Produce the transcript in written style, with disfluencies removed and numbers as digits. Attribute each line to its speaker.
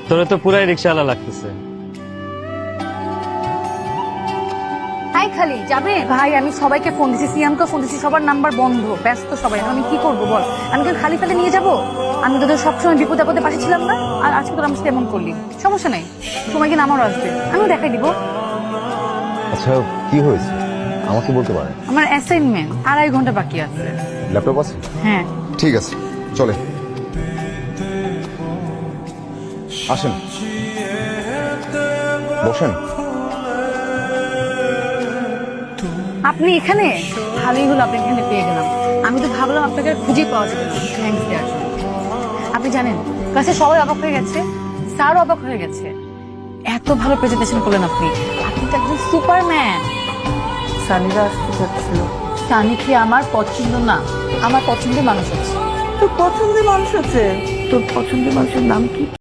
Speaker 1: তোরে তো পুরাই রিক্সাওয়ালা লাগতেছে।
Speaker 2: হাই খালি যাবে ভাই? আমি সবাইকে ফোন দিচ্ছি, সিয়ামকে ফোন দিচ্ছি, সবার নাম্বার বন্ধ, ব্যস্ত সবাই। এখন আমি কি করবো বল? আমি কি খালি ফেলে নিয়ে যাবো? আমি তোদের সবসময় বিপদ আপদে পাশে ছিলাম না, আর আজকে তোর আমার সাথে এমন করলি। সমস্যা নেই, সময় কিনা আমারও আসবে, আমিও দেখাই দিব।
Speaker 3: আচ্ছা কি হয়েছে আমাকে বলতে পারেন?
Speaker 2: আমার অ্যাসাইনমেন্ট 2.5 ঘন্টা বাকি আছে।
Speaker 3: ল্যাপটপ আছে?
Speaker 2: হ্যাঁ
Speaker 3: ঠিক আছে চলে আসেন বসেন।
Speaker 2: আপনি এখানে? ভালোই হলো আপনি এখানে পেয়ে গেলাম। আমি তো ভাবলাম আপনাকে আর খুঁজে পাওয়া যাবে না। থ্যাঙ্কস দেওয়ার জন্য। আপনি জানেন ক্লাসে সবাই অবাক হয়ে গেছে, স্যারও অবাক হয়ে গেছে। এত ভালো প্রেজেন্টেশন করলেন আপনি। আপনি তো একজন সুপারম্যান।
Speaker 4: সানিরা আসতে যাচ্ছিল।
Speaker 2: সানি কি আমার পছন্দ না? আমার পছন্দের মানুষ আছে।
Speaker 4: তোর পছন্দের মানুষ আছে? তোর পছন্দের মানুষের নাম কি?